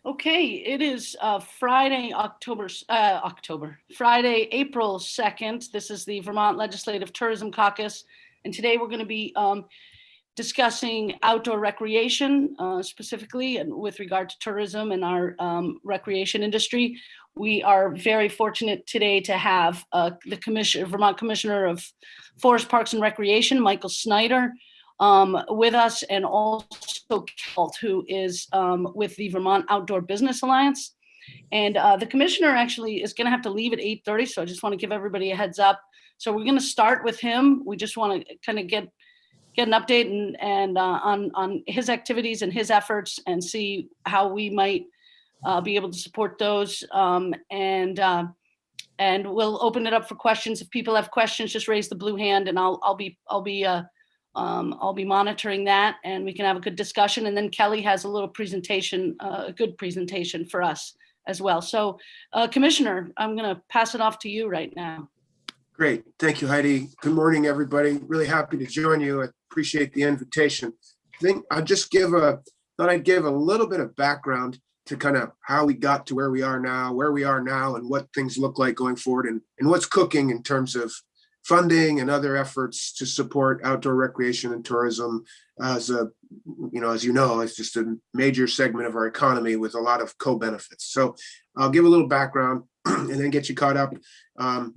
Okay, it is Friday, Friday, April 2nd. This is the Vermont Legislative Tourism Caucus. And today we're going to be discussing outdoor recreation specifically and with regard to tourism and our recreation industry. We are very fortunate today to have the Vermont Commissioner of Forest Parks and Recreation, Michael Snyder, with us, and also Ault, who is with the Vermont Outdoor Business Alliance. And the commissioner actually is going to have to leave at 8:30, so I just want to give everybody a heads up. So we're going to start with him. We just want to kind of get an update and on his activities and his efforts, and see how we might be able to support those. And we'll open it up for questions. If people have questions, just raise the blue hand, and I'll be monitoring that, and we can have a good discussion. And then Kelly has a little presentation, a good presentation for us as well. So, Commissioner, I'm going to pass it off to you right now. Great. Thank you, Heidi. Good morning, everybody. Really happy to join you. I appreciate the invitation. I think I'd just thought I'd give a little bit of background to kind of how we got to where we are now, and what things look like going forward, and what's cooking in terms of funding and other efforts to support outdoor recreation and tourism as it's just a major segment of our economy with a lot of co-benefits. So I'll give a little background and then get you caught up. I'd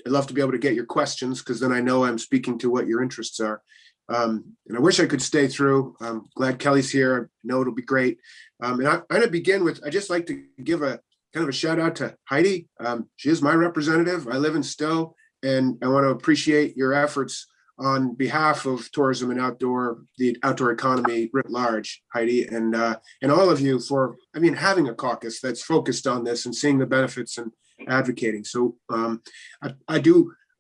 love to be able to get your questions, because then I know I'm speaking to what your interests are. And I wish I could stay through. I'm glad Kelly's here. I know it'll be great. And I'm going to begin with, I just like to give a kind of a shout out to Heidi. She is my representative. I live in Stowe. And I want to appreciate your efforts on behalf of tourism and the outdoor economy writ large, Heidi, and all of you for, having a caucus that's focused on this and seeing the benefits and advocating. So I'm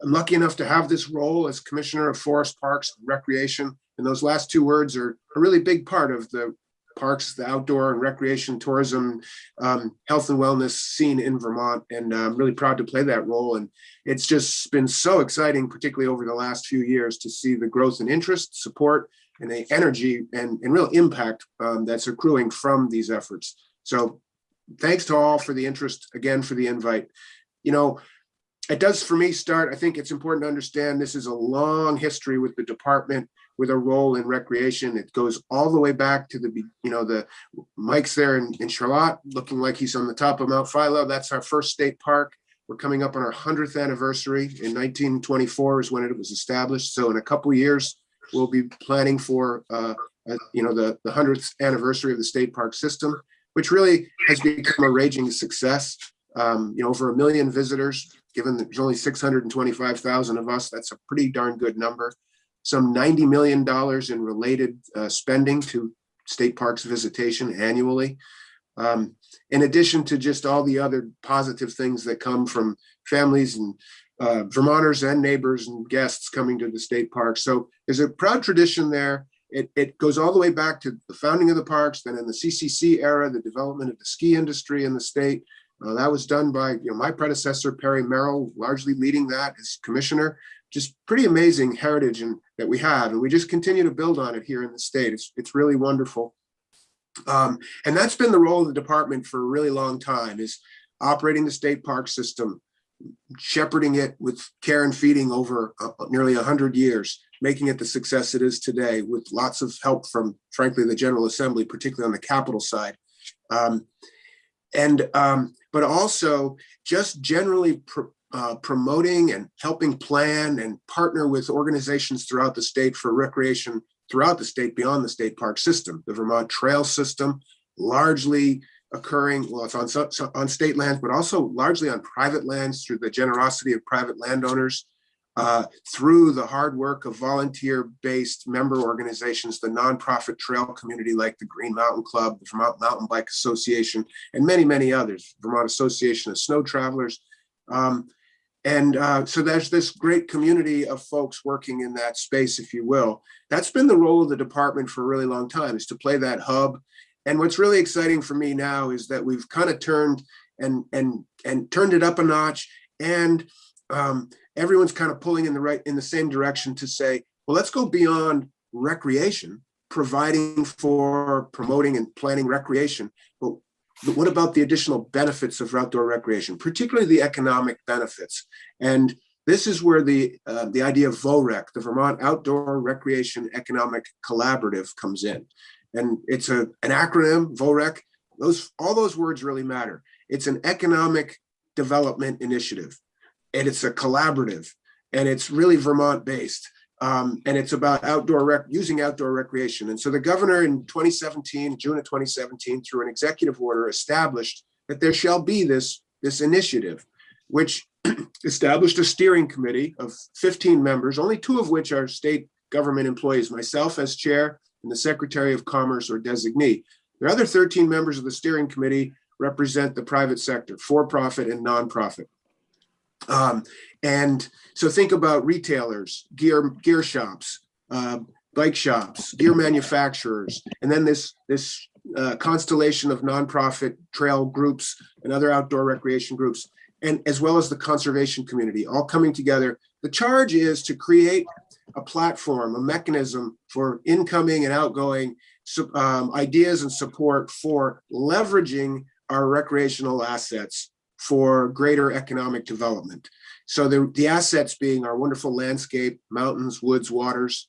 lucky enough to have this role as Commissioner of Forest Parks and Recreation. And those last two words are a really big part of the parks, the outdoor and recreation, tourism, health and wellness scene in Vermont. And I'm really proud to play that role. And it's just been so exciting, particularly over the last few years, to see the growth in interest, support, and the energy and real impact that's accruing from these efforts. So thanks to all for the interest, again, for the invite. It does for me start, I think it's important to understand this is a long history with the department, with a role in recreation. It goes all the way back to the Mike's there in Charlotte, looking like he's on the top of Mount Philo. That's our first state park. We're coming up on our 100th anniversary. In 1924 is when it was established. So in a couple of years, we'll be planning for the 100th anniversary of the state park system, which really has become a raging success. Over 1 million visitors, given that there's only 625,000 of us. That's a pretty darn good number. Some $90 million in related spending to state parks visitation annually. In addition to just all the other positive things that come from families and Vermonters and neighbors and guests coming to the state park. So there's a proud tradition there. It goes all the way back to the founding of the parks, then in the CCC era, the development of the ski industry in the state. That was done by my predecessor, Perry Merrill, largely leading that as commissioner. Just pretty amazing heritage that we have, and we just continue to build on it here in the state. It's really wonderful. And that's been the role of the department for a really long time, is operating the state park system, shepherding it with care and feeding over nearly 100 years, making it the success it is today, with lots of help from, frankly, the General Assembly, particularly on the capital side. But also just generally promoting and helping plan and partner with organizations throughout the state for recreation throughout the state, beyond the state park system. The Vermont Trail System, largely occurring, well, it's on state lands, but also largely on private lands through the generosity of private landowners, through the hard work of volunteer-based member organizations, the nonprofit trail community like the Green Mountain Club, the Vermont Mountain Bike Association, and many, many others, Vermont Association of Snow Travelers. So there's this great community of folks working in that space, if you will. That's been the role of the department for a really long time, is to play that hub. And what's really exciting for me now is that we've kind of turned it up a notch, and everyone's kind of pulling in the same direction to say, well, let's go beyond recreation, providing for, promoting and planning recreation, but But what about the additional benefits of outdoor recreation, particularly the economic benefits? And this is where the idea of VOREC, the Vermont Outdoor Recreation Economic Collaborative, comes in. And it's an acronym, VOREC. All those words really matter. It's an economic development initiative, and it's a collaborative, and it's really Vermont-based. And it's about using outdoor recreation. And so the governor in June of 2017, through an executive order, established that there shall be this initiative, which established a steering committee of 15 members, only 2 of which are state government employees, myself as chair and the Secretary of Commerce or designee. The other 13 members of the steering committee represent the private sector, for-profit and nonprofit. And so think about retailers, gear shops, bike shops, gear manufacturers, and then this constellation of nonprofit trail groups and other outdoor recreation groups, and as well as the conservation community, all coming together. The charge is to create a platform, a mechanism for incoming and outgoing ideas and support for leveraging our recreational assets for greater economic development. So the assets being our wonderful landscape, mountains, woods, waters,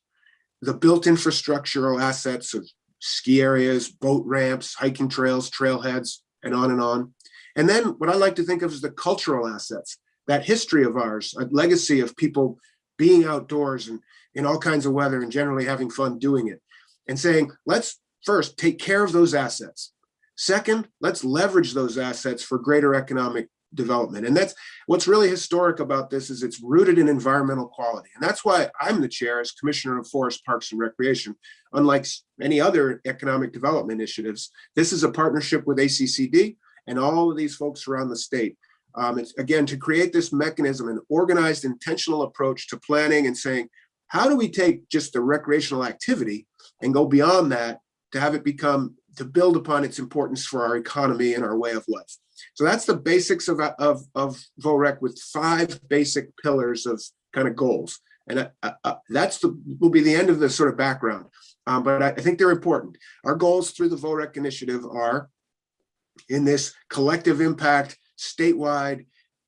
the built infrastructural assets of ski areas, boat ramps, hiking trails, trailheads, and on and on. And then what I like to think of as the cultural assets, that history of ours, a legacy of people being outdoors and in all kinds of weather and generally having fun doing it, and saying, let's first take care of those assets. Second, let's leverage those assets for greater economic development. And that's what's really historic about this, is it's rooted in environmental quality. And that's why I'm the chair as Commissioner of Forest, Parks, and Recreation. Unlike many other economic development initiatives, this is a partnership with ACCD and all of these folks around the state. It's, again, to create this mechanism, an organized, intentional approach to planning and saying, how do we take just the recreational activity and go beyond that to have it to build upon its importance for our economy and our way of life. So that's the basics of VOREC, with 5 basic pillars of kind of goals. And will be the end of the sort of background. But I think they're important. Our goals through the VOREC initiative are in this collective impact, statewide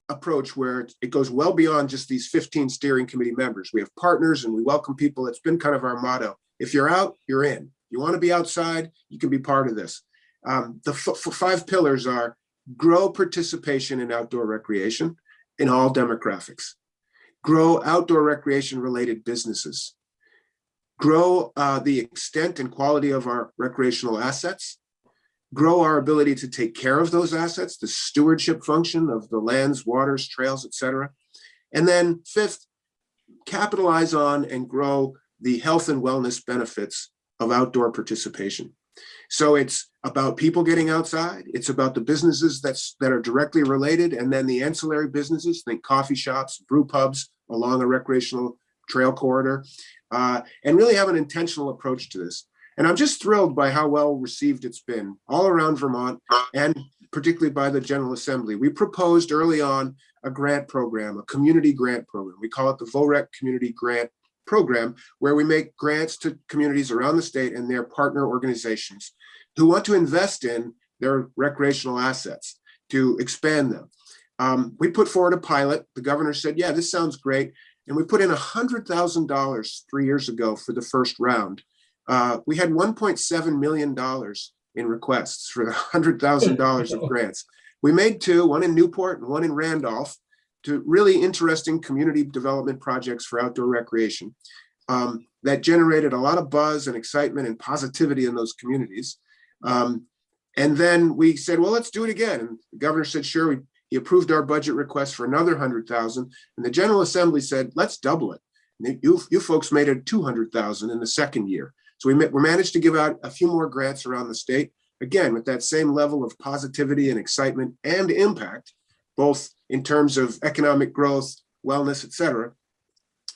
approach where it goes well beyond just these 15 steering committee members. We have partners and we welcome people. It's been kind of our motto. If you're out, you're in. You want to be outside, you can be part of this. The 5 pillars are: grow participation in outdoor recreation in all demographics, grow outdoor recreation related businesses, grow the extent and quality of our recreational assets, grow our ability to take care of those assets, the stewardship function of the lands, waters, trails, et cetera. And then 5th, capitalize on and grow the health and wellness benefits of outdoor participation. So it's about people getting outside. It's about the businesses that are directly related, and then the ancillary businesses, think coffee shops, brew pubs along a recreational trail corridor, and really have an intentional approach to this. And I'm just thrilled by how well received it's been all around Vermont, and particularly by the General Assembly. We proposed early on a grant program, a community grant program. We call it the VOREC Community Grant Program, where we make grants to communities around the state and their partner organizations who want to invest in their recreational assets to expand them. We put forward a pilot. The governor said, yeah, this sounds great. And we put in $100,000 3 years ago for the first round. We had $1.7 million in requests for the $100,000 of grants. We made 2, one in Newport and one in Randolph, to really interesting community development projects for outdoor recreation that generated a lot of buzz and excitement and positivity in those communities. And then we said, well, let's do it again. And the governor said, sure. He approved our budget request for another $100,000. And the General Assembly said, let's double it. And you folks made it $200,000 in the second year. So we managed to give out a few more grants around the state, again, with that same level of positivity and excitement and impact, both in terms of economic growth, wellness, et cetera.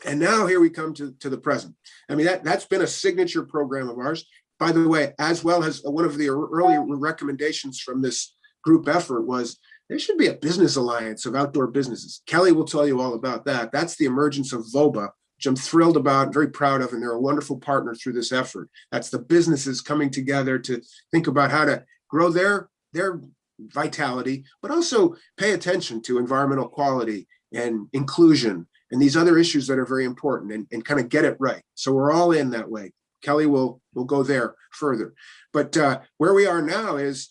And now here we come to the present. I mean, that's been a signature program of ours. By the way, as well as one of the early recommendations from this group effort was there should be a business alliance of outdoor businesses. Kelly will tell you all about that. That's the emergence of VOBA, which I'm thrilled about, very proud of, and they're a wonderful partner through this effort. That's the businesses coming together to think about how to grow their their vitality, but also pay attention to environmental quality and inclusion and these other issues that are very important, and kind of get it right. So we're all in that way. Kelly will go there further. But where we are now is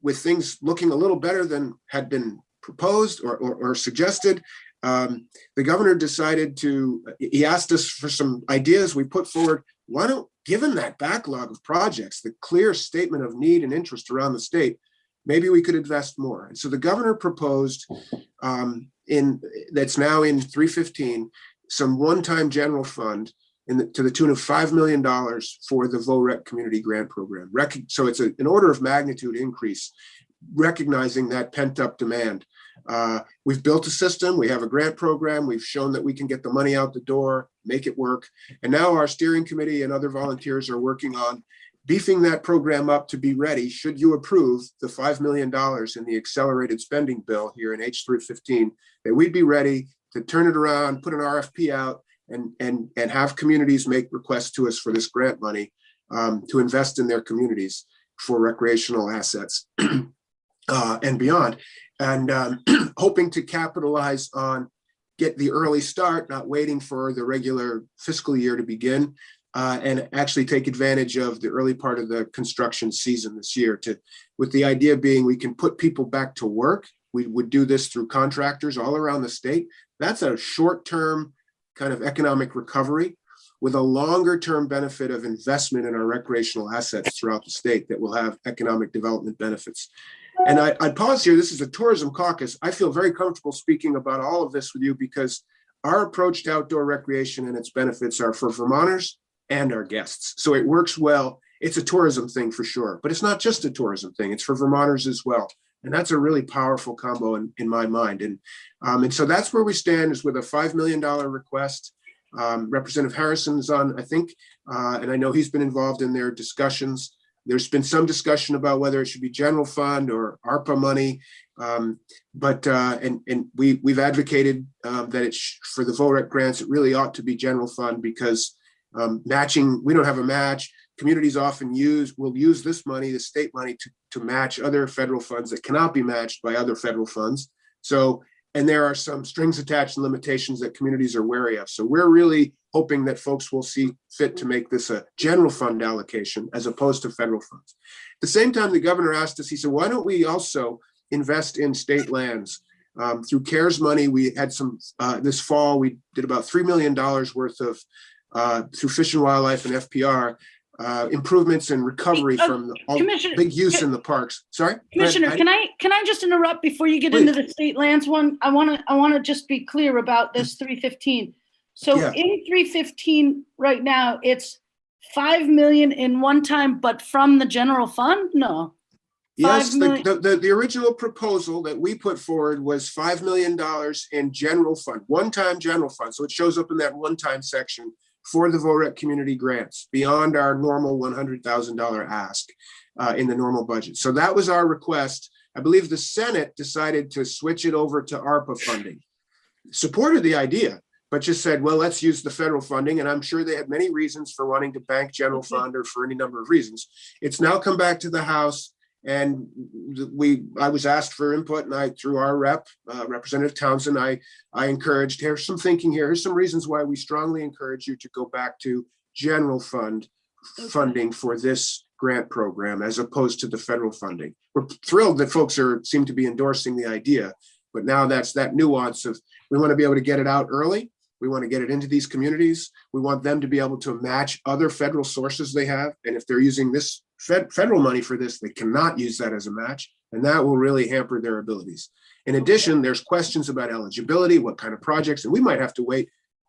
with things looking a little better than had been proposed or suggested. The governor decided he asked us for some ideas. We put forward, why don't, given that backlog of projects, the clear statement of need and interest around the state, maybe we could invest more. And so the governor proposed that's now in 315, some one-time general fund to the tune of $5 million for the VOREC community grant program. So it's an order of magnitude increase, recognizing that pent-up demand. We've built a system, we have a grant program, we've shown that we can get the money out the door, make it work. And now our steering committee and other volunteers are working on beefing that program up to be ready, should you approve the $5 million in the accelerated spending bill here in H315, that we'd be ready to turn it around, put an RFP out, and have communities make requests to us for this grant money to invest in their communities for recreational assets and beyond. And hoping to capitalize on, get the early start, not waiting for the regular fiscal year to begin, and actually take advantage of the early part of the construction season this year, with the idea being we can put people back to work. We would do this through contractors all around the state. That's a short-term kind of economic recovery with a longer-term benefit of investment in our recreational assets throughout the state that will have economic development benefits. And I'd pause here. This is a tourism caucus. I feel very comfortable speaking about all of this with you because our approach to outdoor recreation and its benefits are for Vermonters and our guests. So it works well. It's a tourism thing for sure, but it's not just a tourism thing. It's for Vermonters as well. And that's a really powerful combo in my mind. And so that's where we stand, is with a $5 million request. Representative Harrison's on, I think, and I know he's been involved in their discussions. There's been some discussion about whether it should be general fund or ARPA money. But we've advocated that for the VOREC grants, it really ought to be general fund because matching, we don't have a match. Communities often will use this money, the state money, to match other federal funds that cannot be matched by other federal funds. So, and there are some strings attached and limitations that communities are wary of. So we're really hoping that folks will see fit to make this a general fund allocation as opposed to federal funds. At the same time, the governor asked us, he said, why don't we also invest in state lands? Through CARES money, we had some, this fall, we did about $3 million worth of, through Fish and Wildlife and FPR, improvements and recovery from the big use in the parks. Sorry, Commissioner, can I just interrupt before you get into the state lands one? I want to just be clear about this 315. So in 315 right now, it's 5 million in one time, but from the general fund? No. Yes, the original proposal that we put forward was $5 million in general fund, one-time general fund. So it shows up in that one-time section for the VOREC community grants beyond our normal $100,000 ask in the normal budget. So that was our request. I believe the Senate decided to switch it over to ARPA funding. Supported the idea, but just said, well, let's use the federal funding. And I'm sure they had many reasons for wanting to bank general fund or for any number of reasons. It's now come back to the House. And I was asked for input, and through our Representative Townsend, I encouraged, here's some thinking here. Here's some reasons why we strongly encourage you to go back to general fund funding for this grant program as opposed to the federal funding. We're thrilled that folks seem to be endorsing the idea, but now that's that nuance of, we want to be able to get it out early. We want to get it into these communities. We want them to be able to match other federal sources they have. And if they're using this federal money for this, they cannot use that as a match. And that will really hamper their abilities. In addition, there's questions about eligibility, what kind of projects, and we might have to wait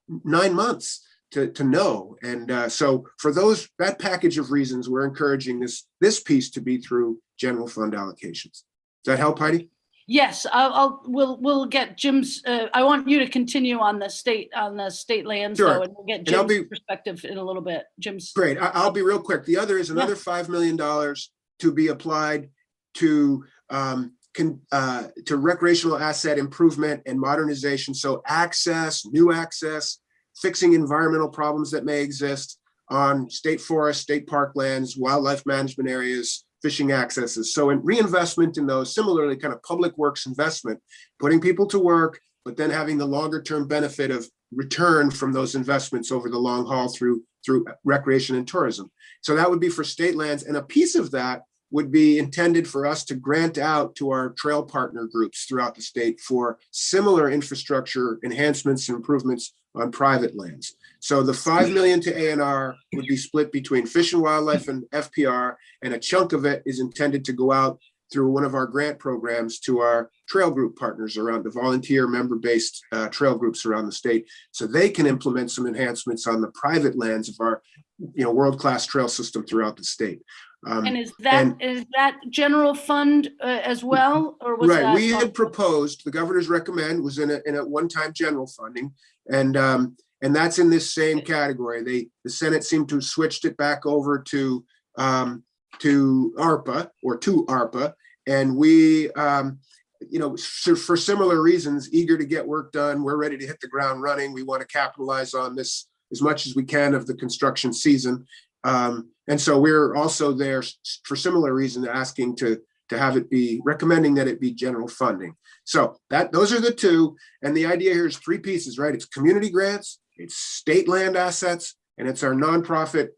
9 months to know. And so for that package of reasons, we're encouraging this piece to be through general fund allocations. Does that help, Heidi? Yes, we'll get Jim's. I want you to continue on the state lands, sure. Though, and we'll get Jim's perspective in a little bit. Jim's great. I'll be real quick. The other is another $5 million to be applied to recreational asset improvement and modernization. So new access, fixing environmental problems that may exist on state forests, state parklands, wildlife management areas, fishing accesses. So in reinvestment in those, similarly kind of public works investment, putting people to work, but then having the longer term benefit of return from those investments over the long haul through recreation and tourism. So that would be for state lands. And a piece of that would be intended for us to grant out to our trail partner groups throughout the state for similar infrastructure enhancements and improvements on private lands. So the 5 million to A&R would be split between Fish and Wildlife and FPR, and a chunk of it is intended to go out through one of our grant programs to our trail group partners around the volunteer member-based trail groups around the state, so they can implement some enhancements on the private lands of our world-class trail system throughout the state. And is that general fund as well, or was right? That we had proposed, the governor's recommend was in a one-time general funding, and that's in this same category. The Senate seemed to have switched it back over to ARPA or to ARPA, and we for similar reasons, eager to get work done. We're ready to hit the ground running. We want to capitalize on this as much as we can of the construction season. And so we're also there for similar reason, asking to have it be, recommending that it be general funding. So those are the two. And the idea here is three pieces, right? It's community grants, it's state land assets, and it's our nonprofit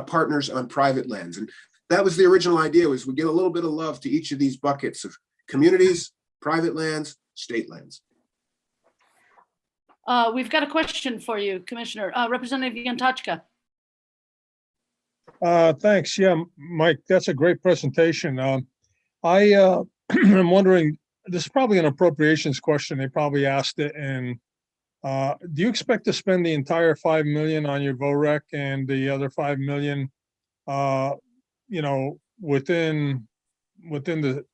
partners on private lands. And that was the original idea, was we get a little bit of love to each of these buckets of communities, private lands, state lands. We've got a question for you, Commissioner. Representative Yantachka. Thanks. Yeah, Mike, that's a great presentation. I am wondering, this is probably an appropriations question. They probably asked it. And do you expect to spend the entire 5 million on your VOREC and the other 5 million, within the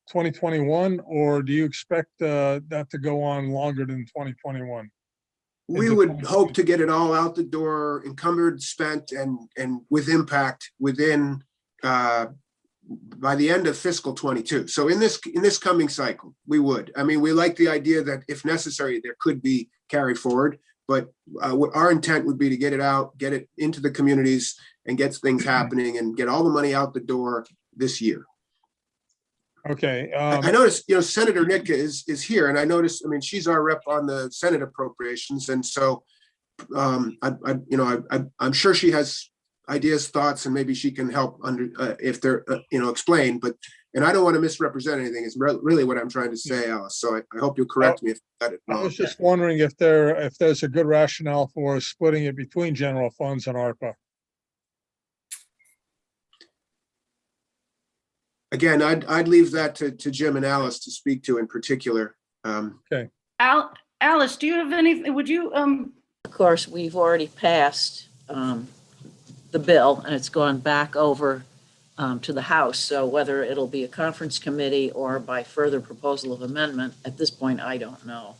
2021, or do you expect that to go on longer than 2021? We would hope to get it all out the door, encumbered, spent, and with impact within by the end of fiscal 22. So in this coming cycle, we would. I mean, we like the idea that if necessary, there could be carry forward, but what our intent would be to get it out, get it into the communities, and get things happening, and get all the money out the door this year. Okay. I noticed, Senator Nitka is here, and I noticed, I mean, she's our rep on the Senate appropriations, and so I'm sure she has ideas, thoughts, and maybe she can help if they're explain. But I don't want to misrepresent anything. Is really what I'm trying to say, Alice. So I hope you'll correct me if I got it wrong. I was just wondering if there's a good rationale for splitting it between general funds and ARPA. Again, I'd leave that to Jim and Alice to speak to in particular. Okay. Alice, do you have anything? Would you? Of course, we've already passed the bill, and it's gone back over to the House. So whether it'll be a conference committee or by further proposal of amendment, at this point, I don't know.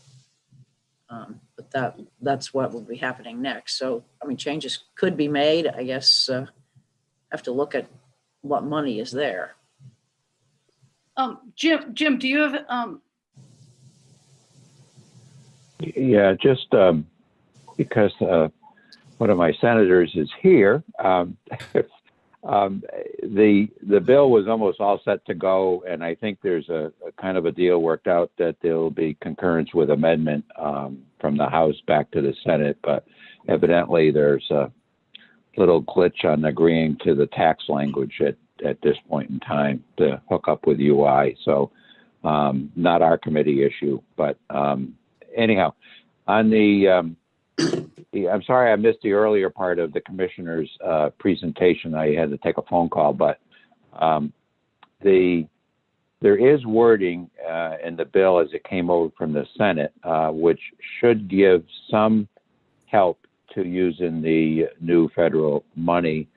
But that's what will be happening next. So, I mean, changes could be made. I guess have to look at what money is there. Jim, do you have? Yeah, just because one of my senators is here. The bill was almost all set to go, and I think there's a kind of a deal worked out that there will be concurrence with amendment from the House back to the Senate. But evidently, there's a little glitch on agreeing to the tax language at this point in time to hook up with UI. So not our committee issue, but anyhow, on the, I'm sorry I missed the earlier part of the commissioner's presentation. I had to take a phone call, but there is wording in the bill as it came over from the Senate, which should give some help to using the new federal money.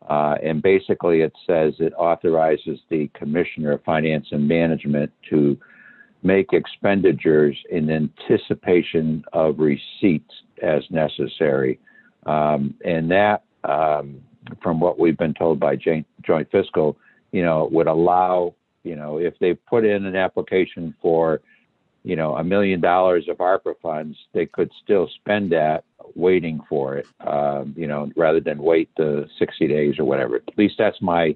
And basically it says it authorizes the Commissioner of Finance and Management to make expenditures in anticipation of receipts as necessary. And that, from what we've been told by Joint Fiscal, would allow, if they put in an application for, $1 million of ARPA funds, they could still spend that waiting for it, rather than wait the 60 days or whatever. At least that's my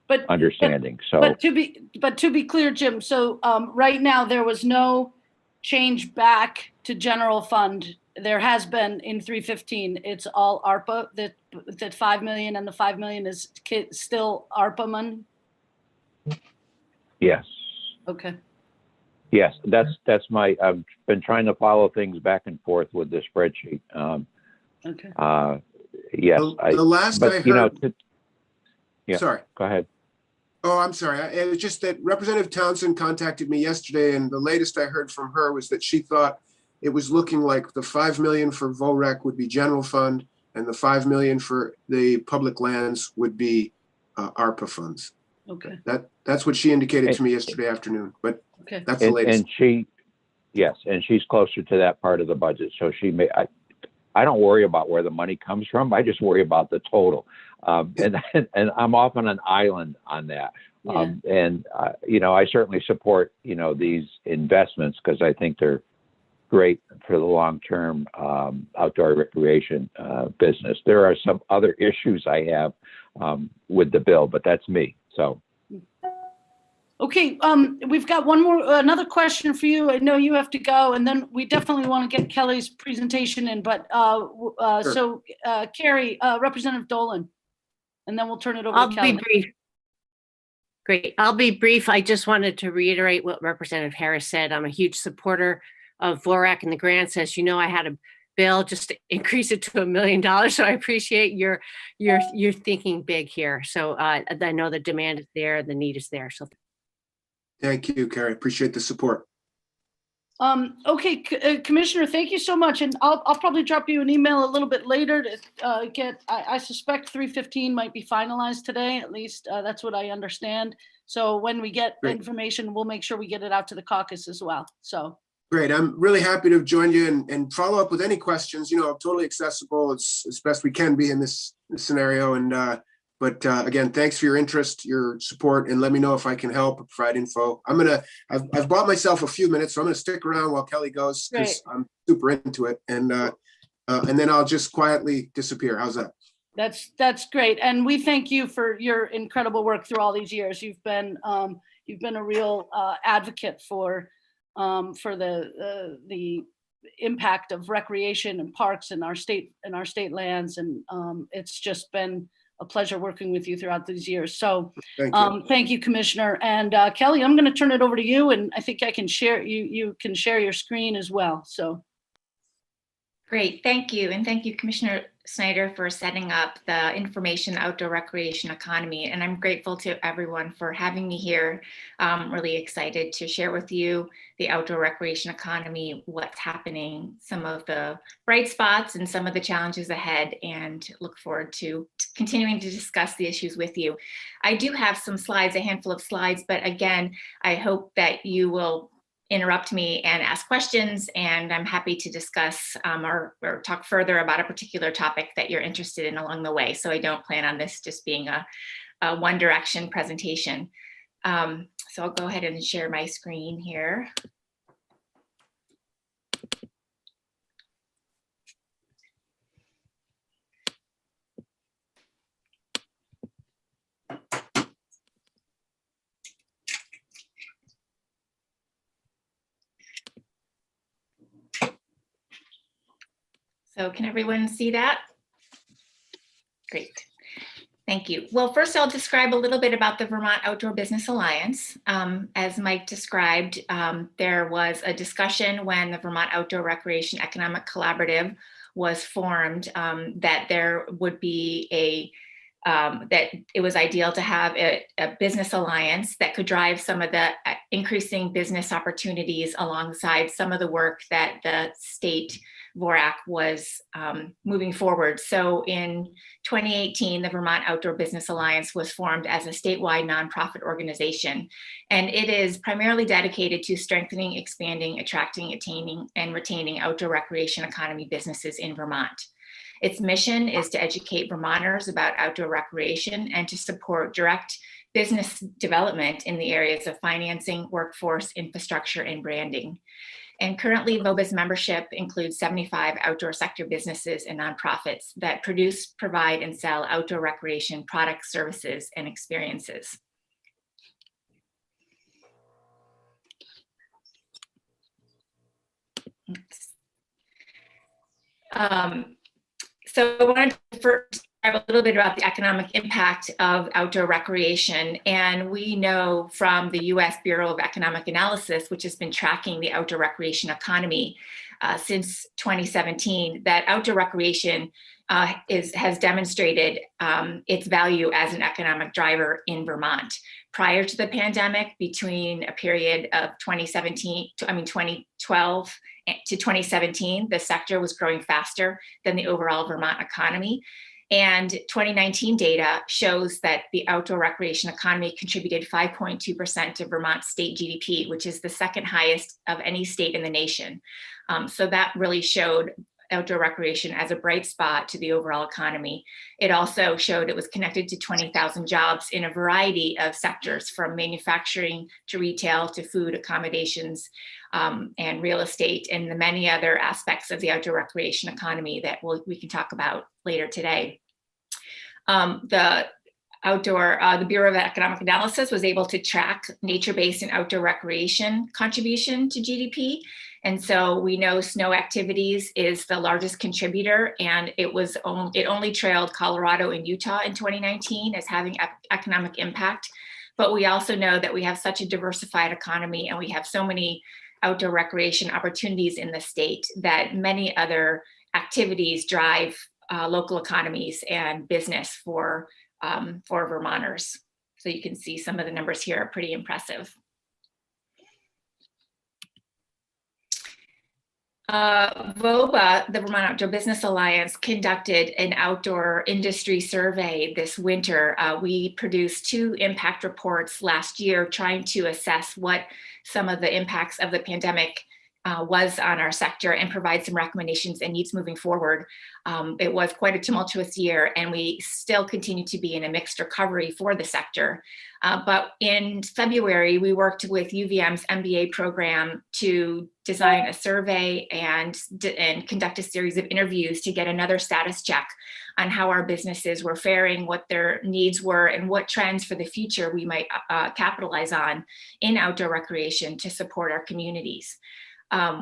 But understanding. So But to be clear, Jim, so right now there was no change back to general fund. There has been in 315. It's all ARPA. That 5 million and the 5 million is still ARPA money. yes, Okay. yes, that's my. I've been trying to follow things back and forth with the spreadsheet. Okay. Yes, The last I heard, yeah. sorry. Go ahead. Oh, I'm sorry. It was just that Representative Townsend contacted me yesterday, and the latest I heard from her was that she thought it was looking like the 5 million for VOREC would be general fund, and the 5 million for the public lands would be ARPA funds. Okay. That's what she indicated to me yesterday afternoon, but Okay. that's the latest. And she's closer to that part of the budget, so she may. I don't worry about where the money comes from. I just worry about the total. And I'm off on an island on that. Yeah. I certainly support, these investments because I think they're great for the long-term outdoor recreation business. There are some other issues I have with the bill, but that's me. So. Okay, we've got another question for you. I know you have to go, and then we definitely want to get Kelly's presentation in, but Sure. so Carrie, Representative Dolan, and then we'll turn it over I'll to Kelly. be brief. Great. I'll be brief. I just wanted to reiterate what Representative Harris said. I'm a huge supporter of VORAC and the grants. As you know, I had a bill just to increase it to $1 million. So I appreciate your thinking big here. So I know the demand is there, the need is there. So Thank you, Carrie. Appreciate the support. Okay, Commissioner, thank you so much. And I'll probably drop you an email a little bit later to get, I suspect 315 might be finalized today, at least that's what I understand. So when we get information, we'll make sure we get it out to the caucus as well. So. Great. I'm really happy to have joined you and follow up with any questions. I'm totally accessible as best we can be in this scenario. And but again, thanks for your interest, your support, and let me know if I can help or provide info. I've bought myself a few minutes, so I'm gonna stick around while Kelly goes because I'm super into it. And then I'll just quietly disappear. How's that? That's great. And we thank you for your incredible work through all these years. You've been a real advocate for the impact of recreation and parks in our state lands. And it's just been a pleasure working with you throughout these years. So thank you, Commissioner. And Kelly, I'm going to turn it over to you, and I think I can share, you can share your screen as well. So. Great, thank you. And thank you, Commissioner Snyder, for setting up the information outdoor recreation economy. And I'm grateful to everyone for having me here. I'm really excited to share with you the outdoor recreation economy, what's happening, some of the bright spots and some of the challenges ahead, and look forward to continuing to discuss the issues with you. I do have some slides, a handful of slides, but again, I hope that you will interrupt me and ask questions, and I'm happy to discuss or talk further about a particular topic that you're interested in along the way. So I don't plan on this just being a one direction presentation. So I'll go ahead and share my screen here. So can everyone see that? Great. Thank you. Well, first I'll describe a little bit about the Vermont Outdoor Business Alliance. As Mike described, there was a discussion when the Vermont Outdoor Recreation Economic Collaborative was formed that there would be that it was ideal to have a business alliance that could drive some of the increasing business opportunities alongside some of the work that the state VORAC was moving forward. So in 2018, the Vermont Outdoor Business Alliance was formed as a statewide nonprofit organization, and it is primarily dedicated to strengthening, expanding, attracting, attaining, and retaining outdoor recreation economy businesses in Vermont. Its mission is to educate Vermonters about outdoor recreation and to support direct business development in the areas of financing, workforce, infrastructure, and branding. And currently VOBA's membership includes 75 outdoor sector businesses and nonprofits that produce, provide, and sell outdoor recreation products, services, and experiences. So I wanted to first describe a little bit about the economic impact of outdoor recreation. And we know from the US Bureau of Economic Analysis, which has been tracking the outdoor recreation economy since 2017, that outdoor recreation has demonstrated its value as an economic driver in Vermont. Prior to the pandemic, between a period of 2012 to 2017, the sector was growing faster than the overall Vermont economy. And 2019 data shows that the outdoor recreation economy contributed 5.2% to Vermont's state GDP, which is the second highest of any state in the nation. So that really showed outdoor recreation as a bright spot to the overall economy. It also showed it was connected to 20,000 jobs in a variety of sectors, from manufacturing to retail to food, accommodations, and real estate, and the many other aspects of the outdoor recreation economy that we can talk about later today. The Bureau of Economic Analysis was able to track nature-based and outdoor recreation contribution to GDP. And so we know snow activities is the largest contributor, and it only trailed Colorado and Utah in 2019 as having economic impact. But we also know that we have such a diversified economy and we have so many outdoor recreation opportunities in the state that many other activities drive local economies and business for Vermonters. So you can see some of the numbers here are pretty impressive. VOBA, the Vermont Outdoor Business Alliance, conducted an outdoor industry survey this winter. We produced 2 impact reports last year trying to assess what some of the impacts of the pandemic was on our sector and provide some recommendations and needs moving forward. It was quite a tumultuous year, and we still continue to be in a mixed recovery for the sector. But in February, we worked with UVM's MBA program to design a survey and conduct a series of interviews to get another status check on how our businesses were faring, what their needs were, and what trends for the future we might capitalize on in outdoor recreation to support our communities.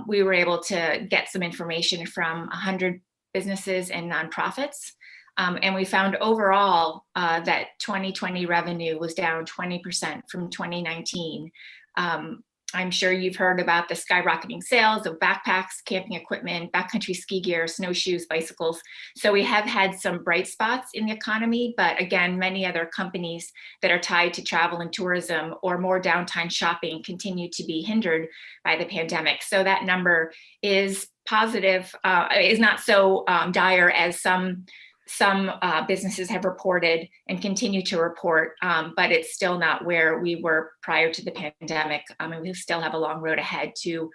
We were able to get some information from 100 businesses and nonprofits. And we found overall that 2020 revenue was down 20% from 2019. I'm sure you've heard about the skyrocketing sales of backpacks, camping equipment, backcountry ski gear, snowshoes, bicycles. So we have had some bright spots in the economy, but again, many other companies that are tied to travel and tourism or more downtime shopping continue to be hindered by the pandemic. So that number is positive, is not so dire as some businesses have reported and continue to report, but it's still not where we were prior to the pandemic. And we still have a long road ahead to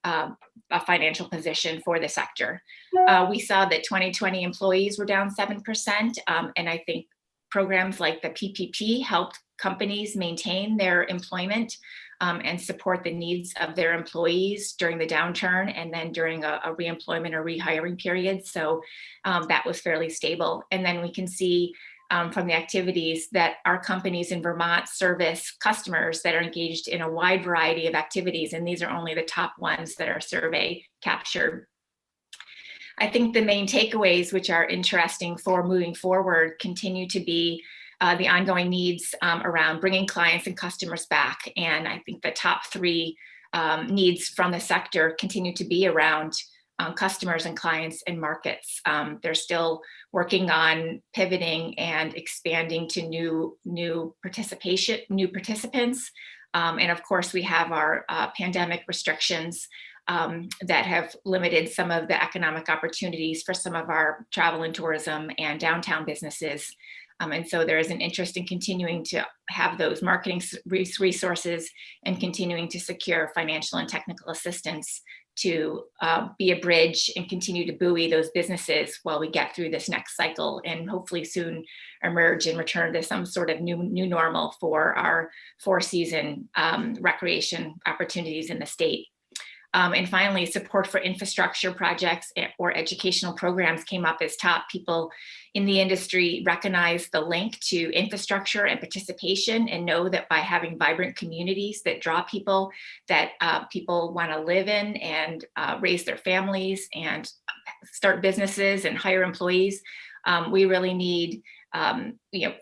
a financial position for the sector. We saw that 2020 employees were down 7%, and I think programs like the PPP helped companies maintain their employment and support the needs of their employees during the downturn and then during a reemployment or rehiring period. So that was fairly stable. And then we can see from the activities that our companies in Vermont service customers that are engaged in a wide variety of activities. And these are only the top ones that our survey captured. I think the main takeaways, which are interesting for moving forward, continue to be the ongoing needs around bringing clients and customers back. And I think the top 3 needs from the sector continue to be around customers and clients and markets. They're still working on pivoting and expanding to new participants. And of course, we have our pandemic restrictions that have limited some of the economic opportunities for some of our travel and tourism and downtown businesses. And so there is an interest in continuing to have those marketing resources and continuing to secure financial and technical assistance to be a bridge and continue to buoy those businesses while we get through this next cycle and hopefully soon emerge and return to some sort of new normal for our 4-season recreation opportunities in the state. And finally, support for infrastructure projects or educational programs came up as top. People in the industry recognize the link to infrastructure and participation, and know that by having vibrant communities that draw people, that people want to live in and raise their families and start businesses and hire employees, we really need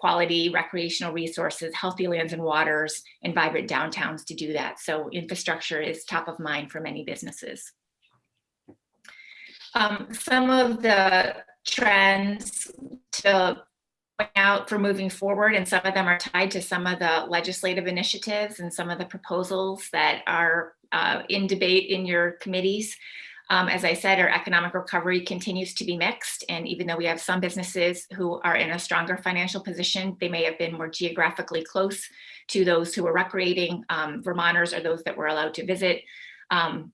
quality recreational resources, healthy lands and waters, and vibrant downtowns to do that. So infrastructure is top of mind for many businesses. Some of the trends to point out for moving forward, and some of them are tied to some of the legislative initiatives and some of the proposals that are in debate in your committees. As I said, our economic recovery continues to be mixed. And even though we have some businesses who are in a stronger financial position, they may have been more geographically close to those who were recreating, Vermonters, or those that were allowed to visit.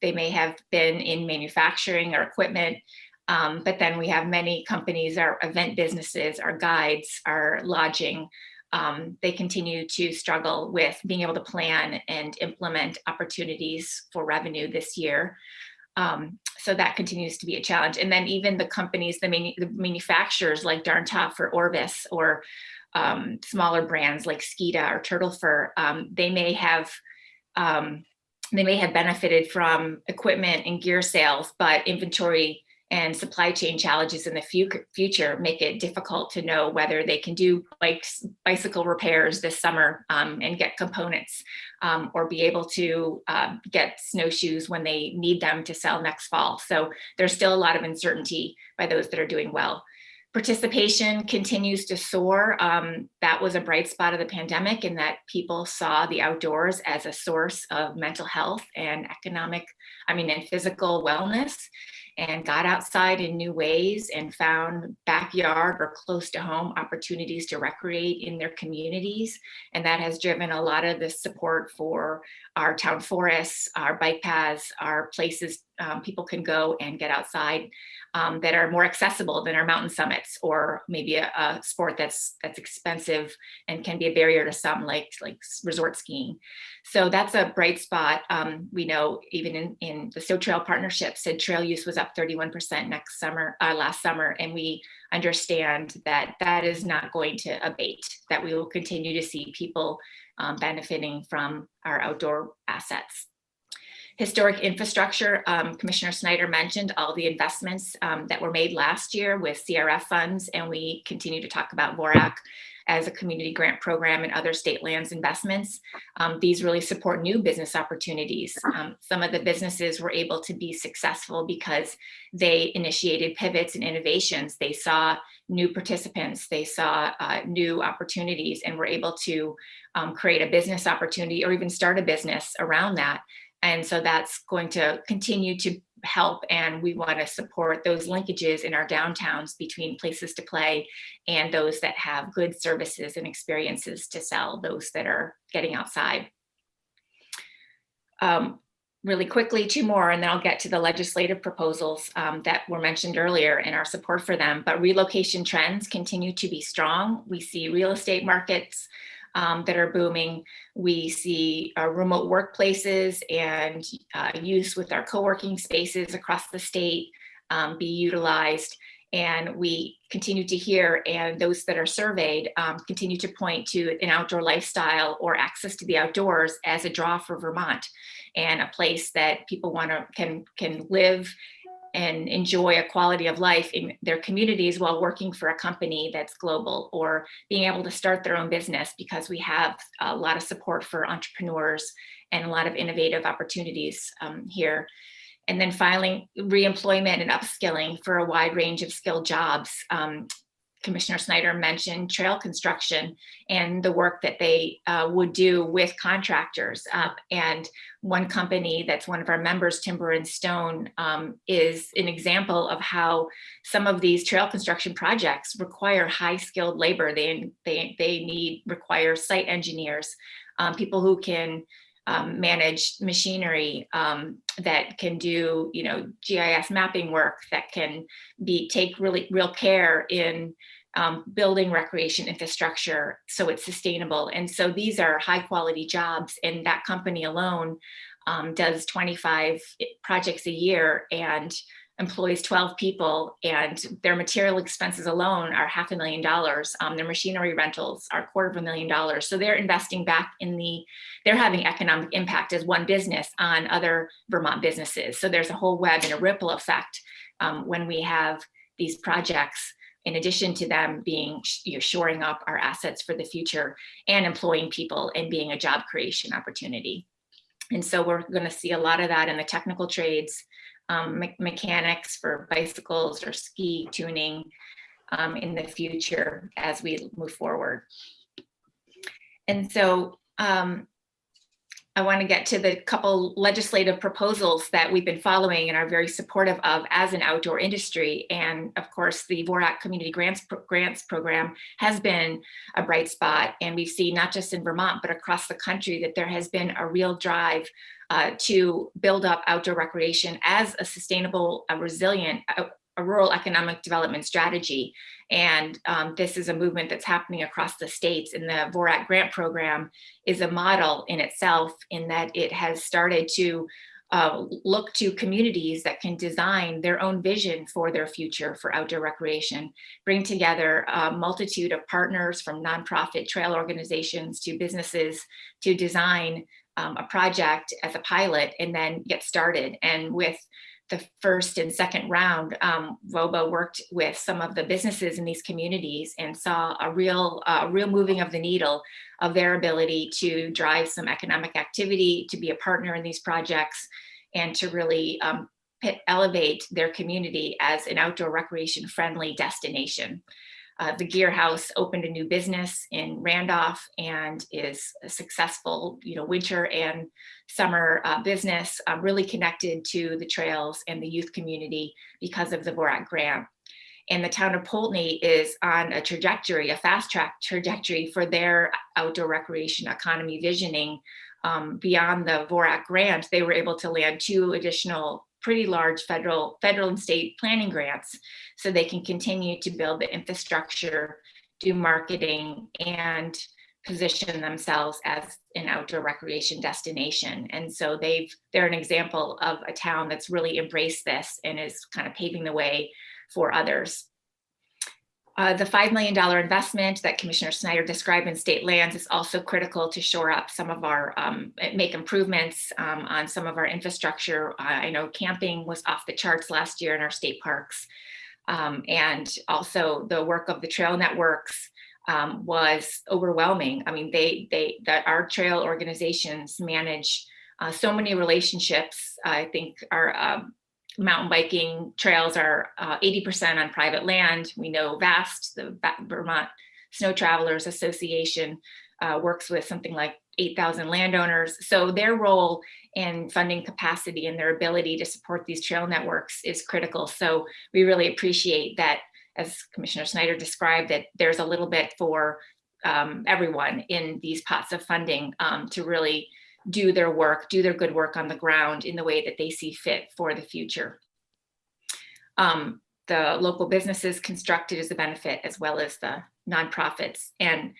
They may have been in manufacturing or equipment. But then we have many companies, our event businesses, our guides, our lodging. They continue to struggle with being able to plan and implement opportunities for revenue this year. So that continues to be a challenge. And then even the companies, the manufacturers like Darntopf or Orbis, or smaller brands like Skita or Turtle Fur, they may have benefited from equipment and gear sales, but inventory and supply chain challenges in the future make it difficult to know whether they can do bicycle repairs this summer and get components, or be able to get snowshoes when they need them to sell next fall. So there's still a lot of uncertainty by those that are doing well. Participation continues to soar. That was a bright spot of the pandemic, in that people saw the outdoors as a source of mental health and and physical wellness, and got outside in new ways and found backyard or close to home opportunities to recreate in their communities. And that has driven a lot of the support for our town forests, our bike paths, our places people can go and get outside, that are more accessible than our mountain summits, or maybe a sport that's expensive and can be a barrier to some, like resort skiing. So that's a bright spot. We know even in the Stowe Trail Partnership said trail use was up 31% last summer, and we understand that that is not going to abate, that we will continue to see people benefiting from our outdoor assets. Historic infrastructure, Commissioner Snyder mentioned all the investments that were made last year with CRF funds, and we continue to talk about VORAC as a community grant program and other state lands investments. These really support new business opportunities. Some of the businesses were able to be successful because they initiated pivots and innovations. They saw new participants, they saw new opportunities, and were able to create a business opportunity or even start a business around that. And so that's going to continue to help, and we want to support those linkages in our downtowns between places to play and those that have good services and experiences to sell, those that are getting outside. Really quickly, two more, and then I'll get to the legislative proposals that were mentioned earlier and our support for them. But relocation trends continue to be strong. We see real estate markets that are booming. We see remote workplaces and use with our co-working spaces across the state be utilized. And we continue to hear, and those that are surveyed continue to point to an outdoor lifestyle or access to the outdoors as a draw for Vermont, and a place that people can live and enjoy a quality of life in their communities while working for a company that's global, or being able to start their own business, because we have a lot of support for entrepreneurs and a lot of innovative opportunities here. And then finally, reemployment and upskilling for a wide range of skilled jobs. Commissioner Snyder mentioned trail construction and the work that they would do with contractors. And one company that's one of our members, Timber and Stone, is an example of how some of these trail construction projects require high skilled labor. They require site engineers, people who can manage machinery, that can do, GIS mapping work, that can take real care in building recreation infrastructure so it's sustainable. And so these are high quality jobs, and that company alone does 25 projects a year and employs 12 people, and their material expenses alone are $500,000. Their machinery rentals are $250,000. So they're investing back in they're having economic impact as one business on other Vermont businesses. So there's a whole web and a ripple effect when we have these projects, in addition to them being shoring up our assets for the future and employing people and being a job creation opportunity. And so we're going to see a lot of that in the technical trades, mechanics for bicycles or ski tuning in the future as we move forward. And so I want to get to the couple legislative proposals that we've been following and are very supportive of as an outdoor industry. And of course, the VORAC Community Grants Program has been a bright spot. And we've seen not just in Vermont, but across the country that there has been a real drive to build up outdoor recreation as a sustainable, resilient, a rural economic development strategy. And this is a movement that's happening across the states, and the VORAC grant program is a model in itself in that it has started to look to communities that can design their own vision for their future for outdoor recreation, bring together a multitude of partners from nonprofit trail organizations to businesses to design a project as a pilot and then get started. And with the first and second round, VOBA worked with some of the businesses in these communities and saw a real moving of the needle of their ability to drive some economic activity, to be a partner in these projects, and to really elevate their community as an outdoor recreation friendly destination. The Gear House opened a new business in Randolph and is a successful, winter and summer business, really connected to the trails and the youth community because of the VORAC grant. And the town of Poultney is on a fast track trajectory for their outdoor recreation economy visioning. Beyond the VORAC grant, they were able to land 2 additional pretty large federal and state planning grants so they can continue to build the infrastructure, do marketing, and position themselves as an outdoor recreation destination. And so they're an example of a town that's really embraced this and is kind of paving the way for others. The $5 million investment that Commissioner Snyder described in state lands is also critical to shore up some of our, make improvements on some of our infrastructure. I know camping was off the charts last year in our state parks. And also the work of the trail networks was overwhelming. I mean, our trail organizations manage so many relationships. I think our mountain biking trails are 80% on private land. We know VAST, the Vermont Snow Travelers Association, works with something like 8,000 landowners. So their role in funding capacity and their ability to support these trail networks is critical. So we really appreciate that, as Commissioner Snyder described, that there's a little bit for everyone in these pots of funding to really do their work, do their good work on the ground in the way that they see fit for the future. The local businesses constructed as a benefit, as well as the nonprofits. And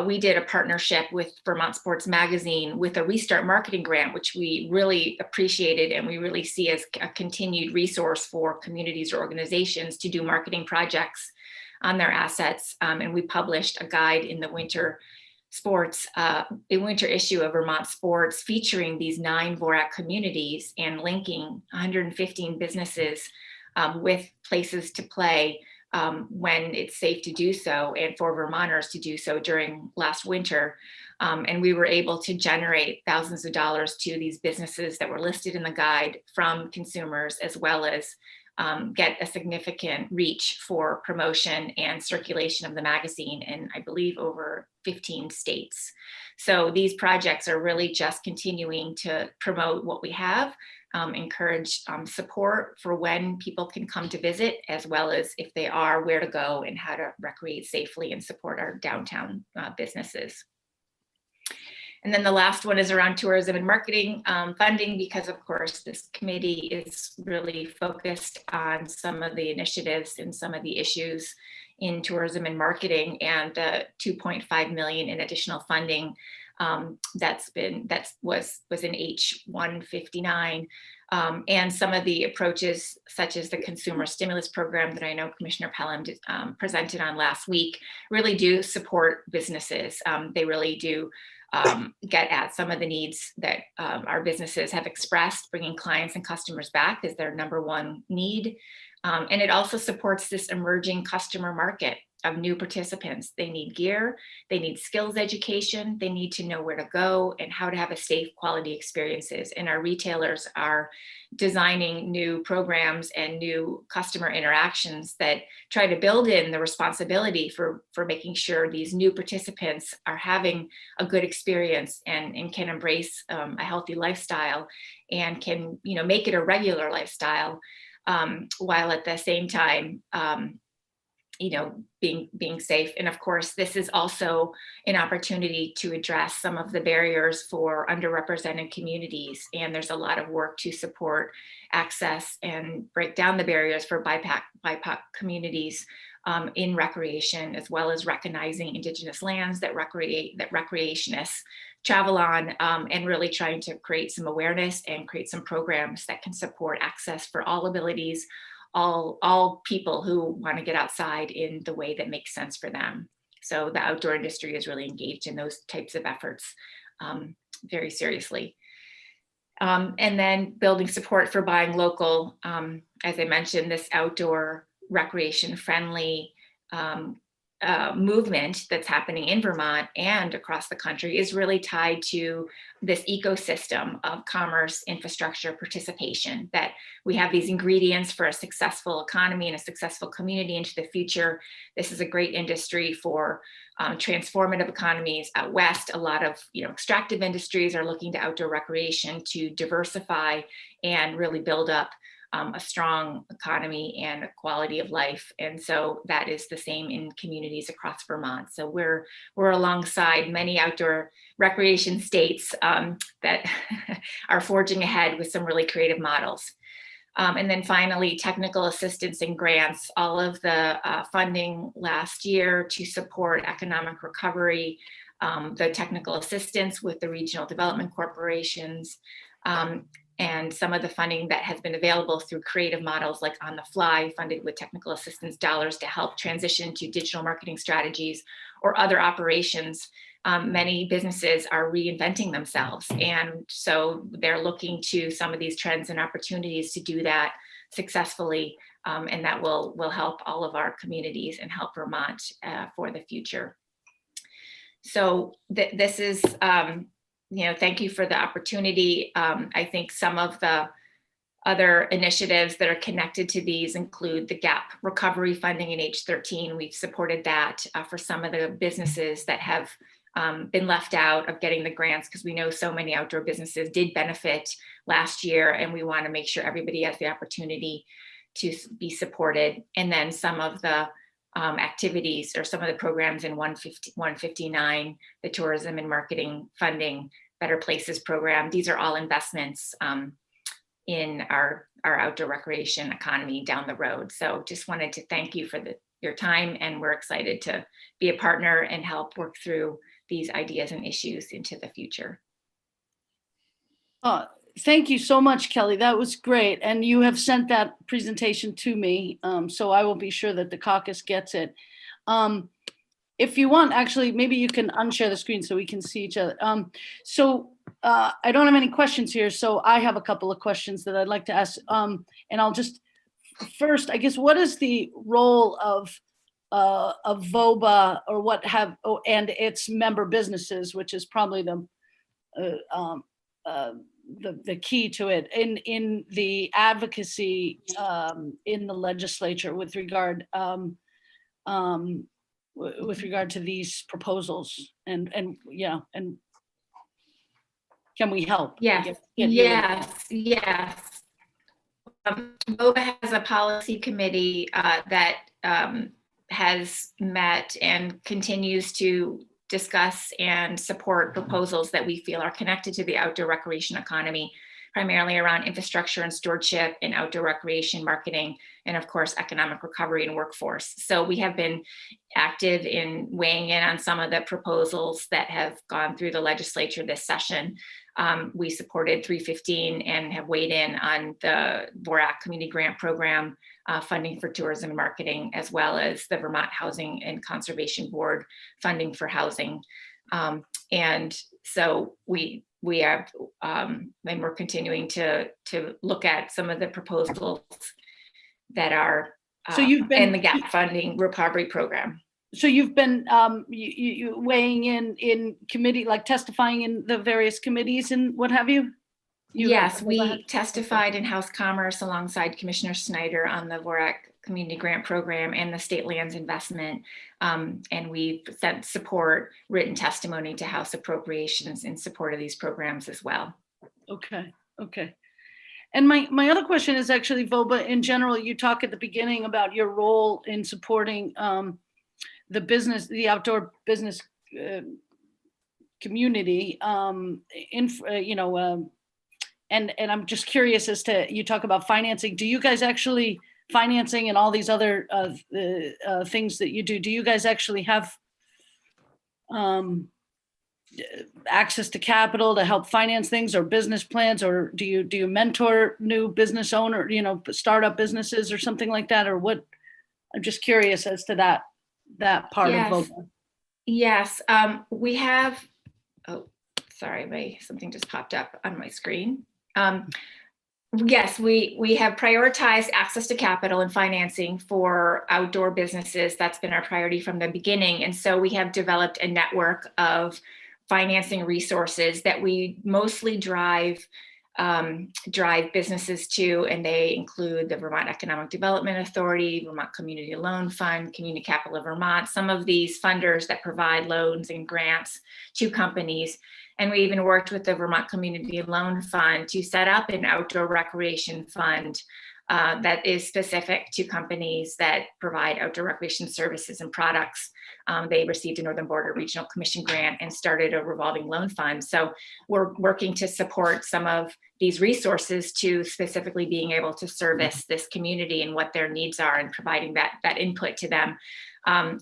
we did a partnership with Vermont Sports Magazine with a Restart Marketing Grant, which we really appreciated and we really see as a continued resource for communities or organizations to do marketing projects on their assets. And we published a guide in the winter issue of Vermont Sports featuring these 9 VORAC communities and linking 115 businesses with places to play when it's safe to do so, and for Vermonters to do so during last winter. And we were able to generate thousands of dollars to these businesses that were listed in the guide from consumers, as well as get a significant reach for promotion and circulation of the magazine in, I believe, over 15 states. So these projects are really just continuing to promote what we have, encourage support for when people can come to visit, as well as if they are, where to go and how to recreate safely and support our downtown businesses. And then the last one is around tourism and marketing funding, because of course this committee is really focused on some of the initiatives and some of the issues in tourism and marketing, and the $2.5 million in additional funding that was in H159. And some of the approaches, such as the consumer stimulus program that I know Commissioner Pelham presented on last week, really do support businesses. They really do get at some of the needs that our businesses have expressed. Bringing clients and customers back is their number one need. And it also supports this emerging customer market of new participants. They need gear, they need skills education, they need to know where to go and how to have a safe quality experiences. And our retailers are designing new programs and new customer interactions that try to build in the responsibility for making sure these new participants are having a good experience and can embrace a healthy lifestyle and can, make it a regular lifestyle, while at the same time, being safe. And of course, this is also an opportunity to address some of the barriers for underrepresented communities. And there's a lot of work to support access and break down the barriers for BIPOC communities in recreation, as well as recognizing Indigenous lands that recreationists travel on, and really trying to create some awareness and create some programs that can support access for all abilities, all people who want to get outside in the way that makes sense for them. So the outdoor industry is really engaged in those types of efforts very seriously. And then building support for buying local. As I mentioned, this outdoor recreation friendly movement that's happening in Vermont and across the country is really tied to this ecosystem of commerce, infrastructure, participation, that we have these ingredients for a successful economy and a successful community into the future. This is a great industry for transformative economies out west. A lot of extractive industries are looking to outdoor recreation to diversify and really build up a strong economy and a quality of life. And so that is the same in communities across Vermont. So we're alongside many outdoor recreation states that are forging ahead with some really creative models. And then finally, technical assistance and grants. All of the funding last year to support economic recovery, the technical assistance with the regional development corporations, and some of the funding that has been available through creative models like On the Fly, funded with technical assistance dollars to help transition to digital marketing strategies or other operations. Many businesses are reinventing themselves. And so they're looking to some of these trends and opportunities to do that successfully. And that will help all of our communities and help Vermont for the future. So this is, thank you for the opportunity. I think some of the other initiatives that are connected to these include the gap recovery funding in H13. We've supported that for some of the businesses that have been left out of getting the grants, because we know so many outdoor businesses did benefit last year, and we want to make sure everybody has the opportunity to be supported. And then some of the activities or some of the programs in 159, the tourism and marketing funding, Better Places program. These are all investments in our outdoor recreation economy down the road. So just wanted to thank you for your time, and we're excited to be a partner and help work through these ideas and issues into the future. Thank you so much, Kelly. That was great. And you have sent that presentation to me, so I will be sure that the caucus gets it. If you want, actually, maybe you can unshare the screen so we can see each other. I don't have any questions here, so I have a couple of questions that I'd like to ask. And I'll just, first, I guess, what is the role of VOBA and its member businesses, which is probably the key to it in the advocacy in the legislature with regard to these proposals, and can we help? Yes. VOBA has a policy committee that has met and continues to discuss and support proposals that we feel are connected to the outdoor recreation economy. primarily around infrastructure and stewardship and outdoor recreation marketing, and of course, economic recovery and workforce. So we have been active in weighing in on some of the proposals that have gone through the legislature this session. We supported 315 and have weighed in on the VORAC Community Grant Program, funding for tourism and marketing, as well as the Vermont Housing and Conservation Board funding for housing. And so we have, and we're continuing to look at some of the proposals that are So you've been in the gap funding recovery program. So you've been you weighing in committee, like testifying in the various committees and what have you? Yes, we testified in House Commerce alongside Commissioner Snyder on the VORAC Community Grant Program and the State Lands Investment. And we've sent support written testimony to House Appropriations in support of these programs as well. Okay, okay. And my other question is actually, Voba, in general, you talk at the beginning about your role in supporting the business, the outdoor business community, and I'm just curious as to, you talk about financing. Do you guys actually, financing and all these other things that you do you guys actually have access to capital to help finance things, or business plans, or do you mentor new business owner, startup businesses or something like that, or what? I'm just curious as to that part of Voba. Yes, we have, oh, sorry, something just popped up on my screen. Yes, we have prioritized access to capital and financing for outdoor businesses. That's been our priority from the beginning. And so we have developed a network of financing resources that we mostly drive businesses to, and they include the Vermont Economic Development Authority, Vermont Community Loan Fund, Community Capital of Vermont, some of these funders that provide loans and grants to companies. And we even worked with the Vermont Community Loan Fund to set up an outdoor recreation fund that is specific to companies that provide outdoor recreation services and products. They received a Northern Border Regional Commission grant and started a revolving loan fund. So we're working to support some of these resources to specifically being able to service this community and what their needs are, and providing that input to them.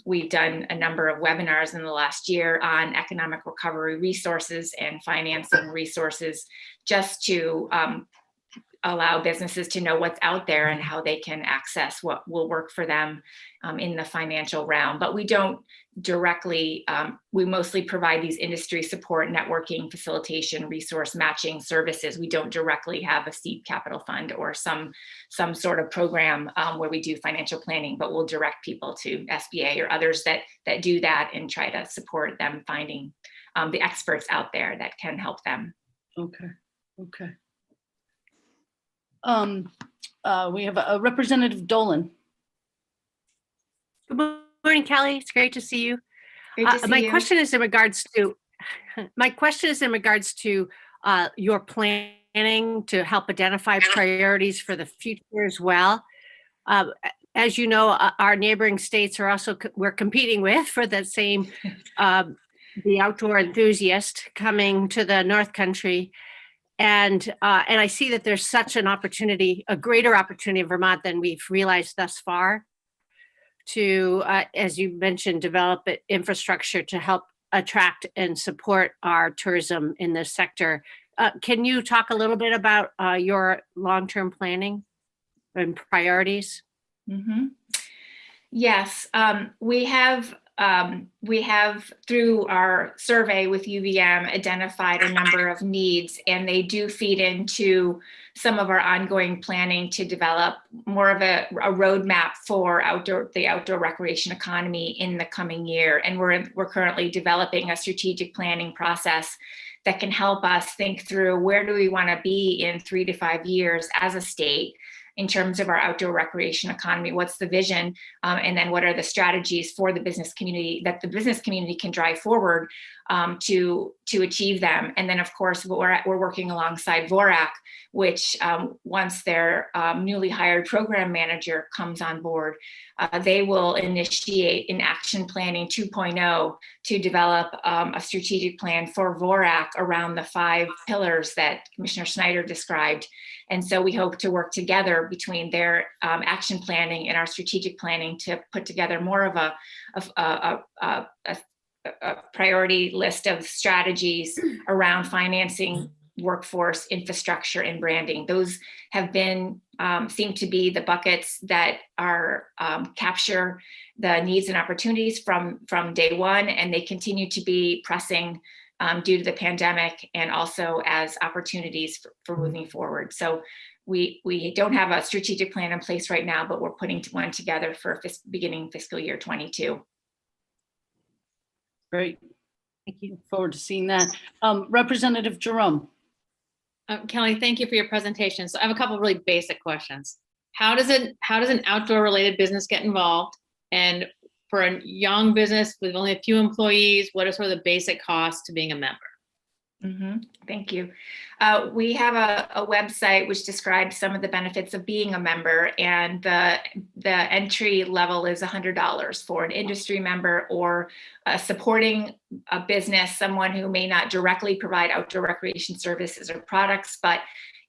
We've done a number of webinars in the last year on economic recovery resources and financing resources, just to allow businesses to know what's out there and how they can access what will work for them in the financial realm. But we don't directly, we mostly provide these industry support, networking, facilitation, resource matching services. We don't directly have a seed capital fund or some sort of program where we do financial planning, but we'll direct people to SBA or others that do that and try to support them finding the experts out there that can help them. Okay, okay. We have a Representative Dolan. Good morning, Kelly. It's great to see you. Great to see my you. question is in regards to your planning to help identify priorities for the future as well. As you know, our neighboring states are also, we're competing with for the same, the outdoor enthusiast coming to the North Country. And I see that there's such an opportunity, a greater opportunity in Vermont than we've realized thus far to, as you mentioned, develop infrastructure to help attract and support our tourism in this sector. Can you talk a little bit about your long-term planning and priorities? Mm-hmm. Yes, we have through our survey with UVM identified a number of needs, and they do feed into some of our ongoing planning to develop more of a roadmap for the outdoor recreation economy in the coming year. And we're currently developing a strategic planning process that can help us think through where do we want to be in 3 to 5 years as a state in terms of our outdoor recreation economy. What's the vision? And then what are the strategies for the business community that the business community can drive forward to achieve them? And then of course, we're working alongside VORAC, which once their newly hired program manager comes on board, they will initiate an action planning 2.0 to develop a strategic plan for VORAC around the 5 pillars that Commissioner Snyder described. And so we hope to work together between their action planning and our strategic planning to put together more of a priority list of strategies around financing, workforce, infrastructure, and branding. Those have been seem to be the buckets that are capture the needs and opportunities from day one, and they continue to be pressing due to the pandemic and also as opportunities for moving forward. So we don't have a strategic plan in place right now, but we're putting one together for beginning fiscal year 22. Great. Thank you. Look forward to seeing that. Representative Jerome. Kelly, thank you for your presentation. So I have a couple of really basic questions. How does an outdoor related business get involved? And for a young business with only a few employees, what are sort of the basic costs to being a member? Thank you. We have a website which describes some of the benefits of being a member, and the entry level is $100 for an industry member or supporting a business, someone who may not directly provide outdoor recreation services or products, but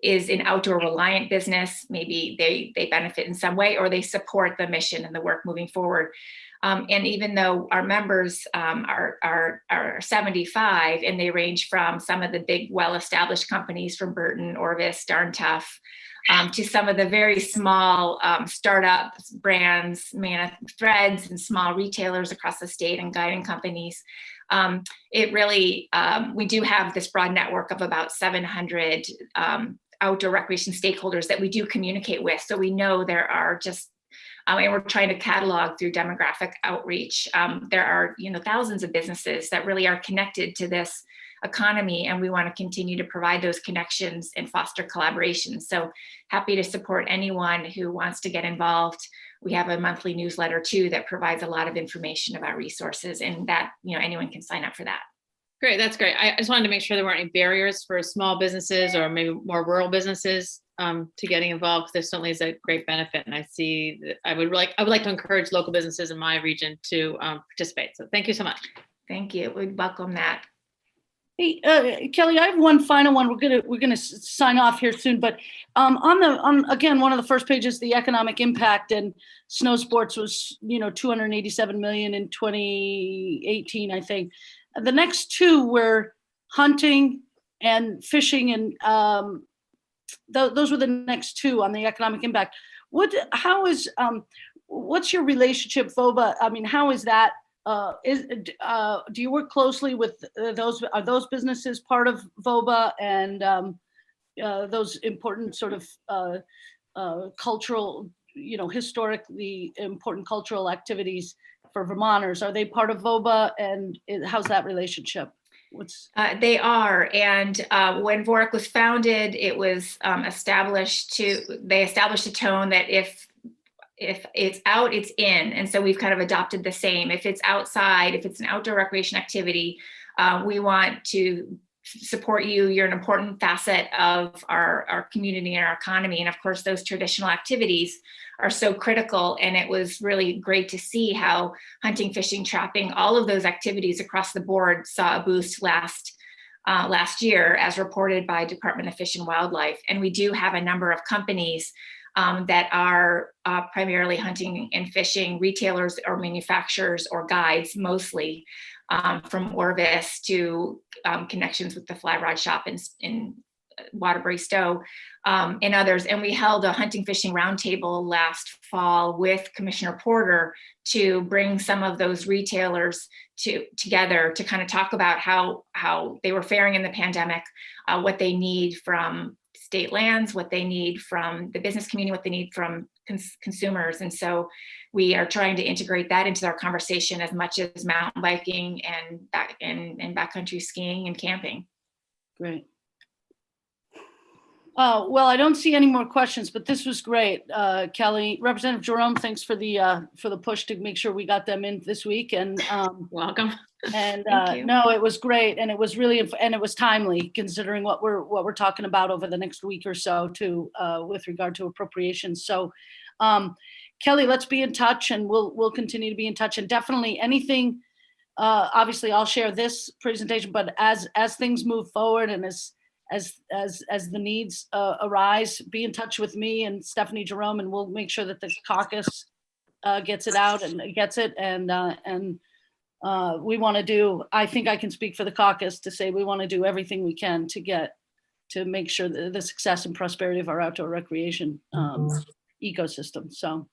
is an outdoor reliant business. Maybe they benefit in some way, or they support the mission and the work moving forward. And even though our members are 75, and they range from some of the big, well-established companies from Burton, Orvis, Darn Tough, to some of the very small startup brands, Threads, and small retailers across the state and guiding companies. It really, we do have this broad network of about 700 outdoor recreation stakeholders that we do communicate with. So we know there are just and we're trying to catalog through demographic outreach. There are, thousands of businesses that really are connected to this economy, and we want to continue to provide those connections and foster collaboration. So happy to support anyone who wants to get involved. We have a monthly newsletter too that provides a lot of information about resources, and that anyone can sign up for that. Great, that's great. I just wanted to make sure there weren't any barriers for small businesses or maybe more rural businesses to getting involved, because there certainly is a great benefit. And I see that I would like to encourage local businesses in my region to participate. So thank you so much. Thank you. We'd welcome that. Hey, Kelly, I have one final one. We're gonna sign off here soon, but on again, one of the first pages, the economic impact, and snow sports was 287 million in 2018, I think. The next two were hunting and fishing, and those were the next two on the economic impact. What's your relationship, VOBA? I mean, how is that? Do you work closely with those? Are those businesses part of VOBA and those important sort of cultural, historically important cultural activities for Vermonters? Are they part of VOBA, and how's that relationship? They are, and when VORAC was founded, it was they established a tone that if it's out, it's in. And so we've kind of adopted the same. If it's outside, if it's an outdoor recreation activity, we want to support you. You're an important facet of our community and our economy. And of course, those traditional activities are so critical. And it was really great to see how hunting, fishing, trapping, all of those activities across the board saw a boost last year, as reported by Department of Fish and Wildlife. And we do have a number of companies that are primarily hunting and fishing retailers or manufacturers or guides, mostly from Orvis to connections with the Fly Rod Shop in Waterbury Stowe and others. And we held a hunting fishing roundtable last fall with Commissioner Porter to bring some of those retailers together to kind of talk about how they were faring in the pandemic, what they need from state lands, what they need from the business community, what they need from consumers. And so we are trying to integrate that into our conversation as much as mountain biking and backcountry skiing and camping. Great. Well, I don't see any more questions, but this was great, Kelly. Representative Jerome, thanks for the push to make sure we got them in this week. And welcome. And no, it was great, and it was it was timely considering what we're talking about over the next week or so too, with regard to appropriations. So, Kelly, let's be in touch, and we'll continue to be in touch, and definitely anything. Obviously, I'll share this presentation, but as things move forward and as the needs arise, be in touch with me and Stephanie Jerome, and we'll make sure that the caucus gets it out and gets it. And we want to do. I think I can speak for the caucus to say we want to do everything we can to make sure that the success and prosperity of our outdoor recreation ecosystem. So.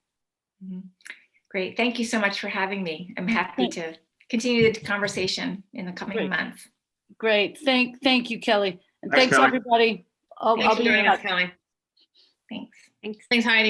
Great. Thank you so much for having me. I'm happy to continue the conversation in the coming months. Great. Thank you, Kelly. And Thanks, thanks Kelly. everybody. I'll Thanks for be in joining touch. us, Kelly. Thanks. Thanks, Heidi.